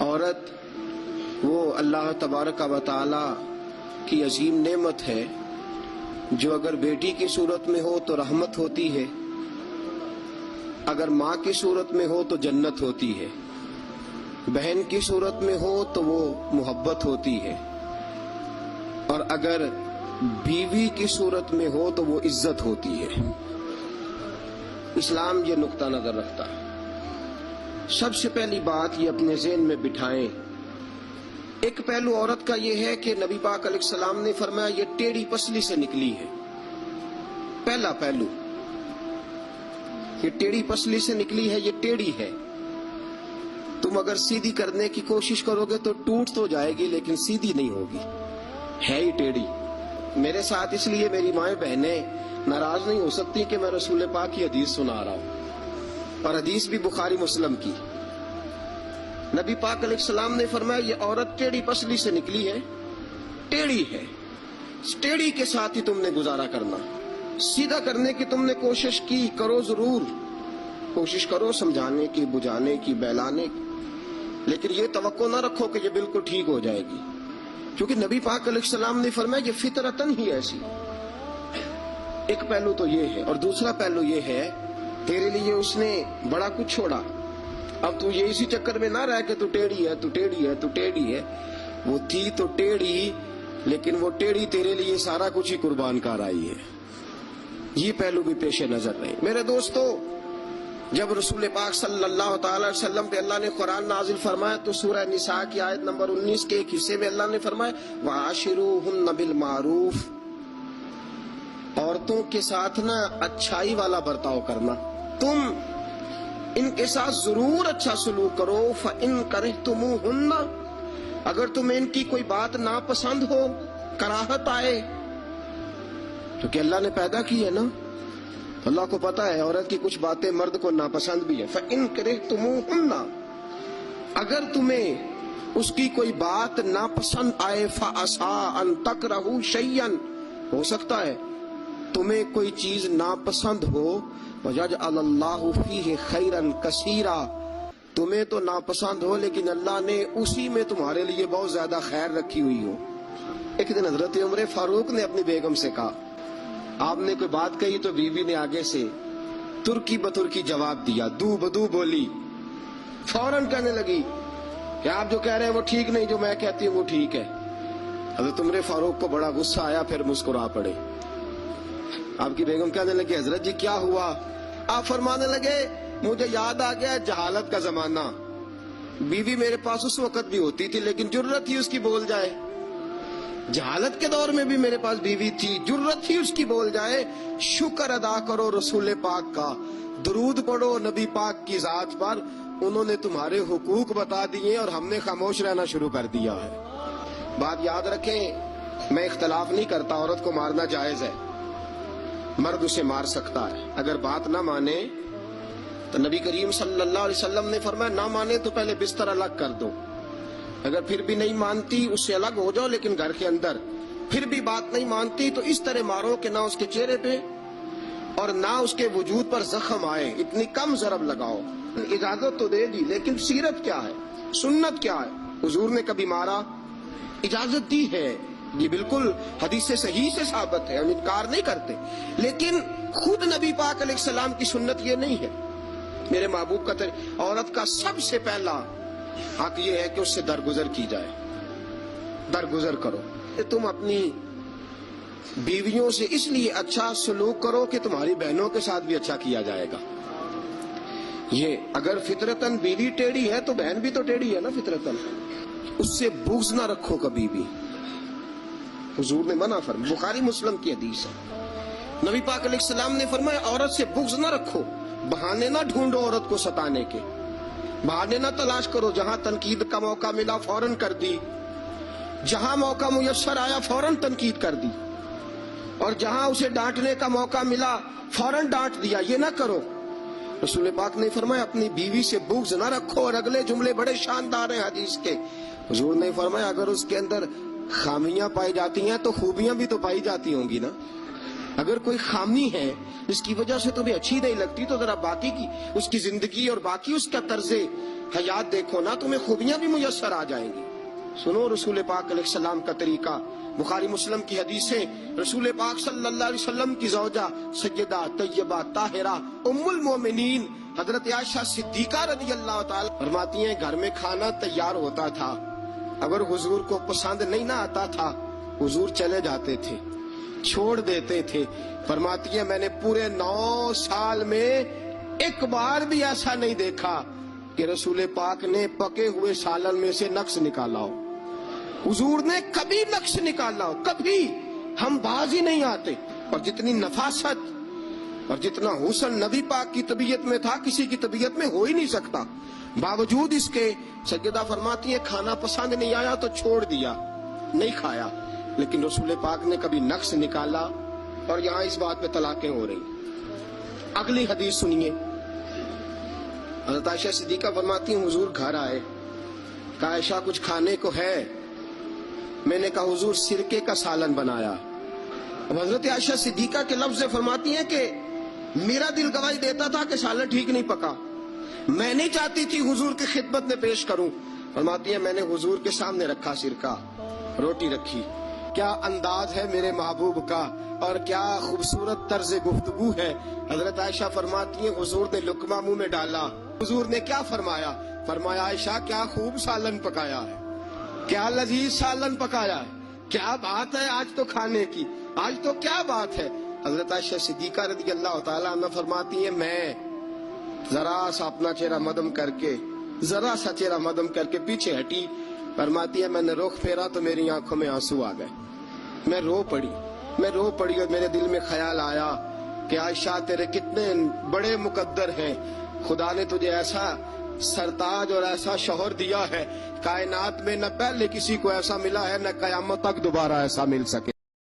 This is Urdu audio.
عورت وہ اللہ تبارک و تعالی کی عظیم نعمت ہے جو اگر بیٹی کی صورت میں ہو تو رحمت ہوتی ہے، اگر ماں کی صورت میں ہو تو جنت ہوتی ہے، بہن کی صورت میں ہو تو وہ محبت ہوتی ہے، اور اگر بیوی کی صورت میں ہو تو وہ عزت ہوتی ہے۔ اسلام یہ نقطہ نظر رکھتا ہے۔ سب سے پہلی بات یہ اپنے ذہن میں بٹھائیں، ایک پہلو عورت کا یہ ہے کہ نبی پاک علیہ السلام نے فرمایا یہ ٹیڑھی پسلی سے نکلی ہے۔ پہلا پہلو، یہ ٹیڑھی پسلی سے نکلی ہے، یہ ٹیڑھی ہے۔ تم اگر سیدھی کرنے کی کوشش کرو گے تو ٹوٹ تو جائے گی لیکن سیدھی نہیں ہوگی، ہے ہی ٹیڑھی۔ میرے ساتھ اس لیے میری مائیں بہنیں ناراض نہیں ہو سکتی کہ میں رسول پاک کی حدیث سنا رہا ہوں، اور حدیث بھی بخاری مسلم کی۔ نبی پاک علیہ السلام نے فرمایا یہ عورت ٹیڑھی پسلی سے نکلی ہے، ٹیڑھی ہے، اس ٹیڑھی کے ساتھ ہی تم نے گزارا کرنا۔ سیدھا کرنے کی تم نے کوشش کی، کرو ضرور، کوشش کرو سمجھانے کی، بجھانے کی، بہلانے کی، لیکن یہ توقع نہ رکھو کہ یہ بالکل ٹھیک ہو جائے گی، کیونکہ نبی پاک علیہ السلام نے فرمایا یہ فطرتاً ہی ایسی۔ ایک پہلو تو یہ ہے، اور دوسرا پہلو یہ ہے تیرے لیے اس نے بڑا کچھ چھوڑا، اب تو یہ اسی چکر میں نہ رہ کہ تو ٹیڑھی ہے، تو ٹیڑھی ہے، تو ٹیڑھی ہے۔ وہ تھی تو ٹیڑھی، لیکن وہ ٹیڑھی تیرے لیے سارا کچھ ہی قربان کر آئی ہے۔ یہ پہلو بھی پیش نظر رہے۔ میرے دوستو، جب رسول پاک صلی اللہ تعالی علیہ وسلم پہ اللہ نے قرآن نازل فرمایا تو سورہ نساء کی آیت نمبر 19 کے ایک حصے میں اللہ نے فرمایا وَعَاشِرُوهُنَّ بِالْمَعْرُوفِ، عورتوں کے ساتھ نا اچھائی والا برتاؤ کرنا، تم ان کے ساتھ ضرور اچھا سلوک کرو۔ فَإِن كَرِهْتُمُوهُنَّ، اگر تمہیں ان کی کوئی بات ناپسند ہو، کراہت آئے، کیونکہ اللہ نے پیدا کی ہے نا، اللہ کو پتا ہے عورت کی کچھ باتیں مرد کو ناپسند بھی ہے۔ فَإِن كَرِهْتُمُوهُنَّ، اگر تمہیں اس کی کوئی بات ناپسند آئے، فَعَسَىٰ أَن تَكْرَهُوا شَيْئًا، ہو سکتا ہے تمہیں کوئی چیز ناپسند ہو، وَيَجْعَلَ اللَّهُ فِيهِ خَيْرًا كَثِيرًا، تمہیں تو ناپسند ہو لیکن اللہ نے اسی میں تمہارے لیے بہت زیادہ خیر رکھی ہوئی ہو۔ ایک دن حضرت عمر فاروق نے اپنی بیگم سے کہا، آپ نے کوئی بات کہی تو بیوی نے آگے سے ترکی بترکی جواب دیا، دو بدو بولی، فوراً کہنے لگی کہ آپ جو کہہ رہے ہیں وہ ٹھیک نہیں، جو میں کہتی ہوں وہ ٹھیک ہے۔ حضرت عمر فاروق کو بڑا غصہ آیا، پھر مسکرا پڑے۔ آپ کی بیگم کہنے لگی حضرت جی کیا ہوا؟ آپ فرمانے لگے مجھے یاد آ گیا جہالت کا زمانہ، بیوی میرے پاس اس وقت بھی ہوتی تھی لیکن جرت ہی اس کی بول جائے، جہالت کے دور میں بھی میرے پاس بیوی تھی، جرت ہی اس کی بول جائے۔ شکر ادا کرو رسول پاک کا، درود پڑھو نبی پاک کی ذات پر، انہوں نے تمہارے حقوق بتا دیے اور ہم نے خاموش رہنا شروع کر دیا ہے۔ بات یاد رکھیں، میں اختلاف نہیں کرتا، عورت کو مارنا جائز ہے، مرد اسے مار سکتا ہے، اگر بات نہ مانے تو نبی کریم صلی اللہ علیہ وسلم نے فرمایا نہ مانے تو پہلے بستر الگ کر دو، اگر پھر بھی نہیں مانتی اس سے الگ ہو جاؤ، لیکن گھر کے اندر پھر بھی بات نہیں مانتی تو اس طرح مارو کہ نہ اس کے چہرے پہ اور نہ اس کے وجود پر زخم آئے، اتنی کم ضرب لگاؤ۔ اجازت تو دے دی، لیکن سیرت کیا ہے، سنت کیا ہے؟ حضور نے کبھی مارا؟ اجازت دی ہے، یہ بالکل حدیث سے صحیح سے ثابت ہے، ہم انکار نہیں کرتے، لیکن خود نبی پاک علیہ السلام کی سنت یہ نہیں ہے۔ میرے محبوب کا عورت کا سب سے پہلا حق یہ ہے کہ اس سے درگزر کی جائے، درگزر کرو۔ تم اپنی بیویوں سے اس لیے اچھا سلوک کرو کہ تمہاری بہنوں کے ساتھ بھی اچھا کیا جائے گا۔ یہ اگر فطرتاً بیوی ٹیڑھی ہے تو بہن بھی تو ٹیڑھی ہے نا فطرتاً، اس سے بغض نہ رکھو کبھی بھی، حضور نے منع فرمایا، بخاری مسلم کی حدیث ہے۔ نبی پاک علیہ السلام نے فرمایا عورت سے بغض نہ رکھو، بہانے نہ ڈھونڈو عورت کو ستانے کے، بہانے نہ تلاش کرو، جہاں تنقید کا موقع ملا فوراً کر دی، جہاں موقع میسر آیا فوراً تنقید کر دی، اور جہاں اسے ڈانٹنے کا موقع ملا فوراً ڈانٹ دیا، یہ نہ کرو۔ رسول پاک نے فرمایا اپنی بیوی سے بغض نہ رکھو، اور اگلے جملے بڑے شاندار ہیں حدیث کے۔ حضور نے فرمایا اگر اس کے اندر خامیاں پائی جاتی ہیں تو خوبیاں بھی تو پائی جاتی ہوں گی نا، اگر کوئی خامی ہے جس کی وجہ سے تمہیں اچھی نہیں لگتی تو ذرا باقی کی اس کی زندگی اور باقی اس کا طرز حیات دیکھو نا، تمہیں خوبیاں بھی میسر آ جائیں گی۔ سنو رسول پاک علیہ السلام کا طریقہ، بخاری مسلم کی حدیثیں، رسول پاک صلی اللہ علیہ وسلم کی زوجہ سیدہ طیبہ طاہرہ ام المومنین حضرت عائشہ صدیقہ رضی اللہ تعالی فرماتی ہیں گھر میں کھانا تیار ہوتا تھا، اگر حضور کو پسند نہیں نہ آتا تھا حضور چلے جاتے تھے، چھوڑ دیتے تھے۔ فرماتی ہیں میں نے پورے 9 سال میں ایک بار بھی ایسا نہیں دیکھا کہ رسول پاک نے پکے ہوئے سالن میں سے نقص نکالا ہو، حضور نے کبھی نقص نکالا ہو، کبھی۔ ہم باز ہی نہیں آتے۔ اور جتنی نفاست اور جتنا حسن نبی پاک کی طبیعت میں تھا کسی کی طبیعت میں ہو ہی نہیں سکتا، باوجود اس کے سیدہ فرماتی ہیں کھانا پسند نہیں آیا تو چھوڑ دیا، نہیں کھایا، لیکن رسول پاک نے کبھی نقص نکالا۔ اور یہاں اس بات پہ طلاقیں ہو رہی۔ اگلی حدیث سنیے، حضرت عائشہ صدیقہ فرماتی ہیں حضور گھر آئے، کہا عائشہ کچھ کھانے کو ہے؟ میں نے کہا حضور سرکے کا سالن بنایا۔ اب حضرت عائشہ صدیقہ کے لفظ سے فرماتی ہیں کہ میرا دل گواہی دیتا تھا کہ سالن ٹھیک نہیں پکا، میں نہیں چاہتی تھی حضور کی خدمت میں پیش کروں۔ فرماتی ہیں میں نے حضور کے سامنے رکھا سرکہ، روٹی رکھی، کیا انداز ہے میرے محبوب کا اور کیا خوبصورت طرز گفتگو ہے۔ حضرت عائشہ فرماتی ہیں حضور نے لقمہ منہ میں ڈالا، حضور نے کیا فرمایا؟ فرمایا عائشہ کیا خوب سالن پکایا ہے، کیا لذیذ سالن پکایا ہے، کیا بات ہے آج تو کھانے کی، آج تو کیا بات ہے۔ حضرت عائشہ صدیقہ رضی اللہ تعالیٰ عنہ فرماتی ہیں میں ذرا سا اپنا چہرہ مدم کر کے، ذرا سا چہرہ مدم کر کے پیچھے ہٹی۔ فرماتی ہے میں نے رخ پھیرا تو میری آنکھوں میں آنسو آ گئے، میں رو پڑی اور میرے دل میں خیال آیا کہ عائشہ تیرے کتنے بڑے مقدر ہیں، خدا نے تجھے ایسا سرتاج اور ایسا شوہر دیا ہے، کائنات میں نہ پہلے کسی کو ایسا ملا ہے نہ قیامت تک دوبارہ ایسا مل سکے۔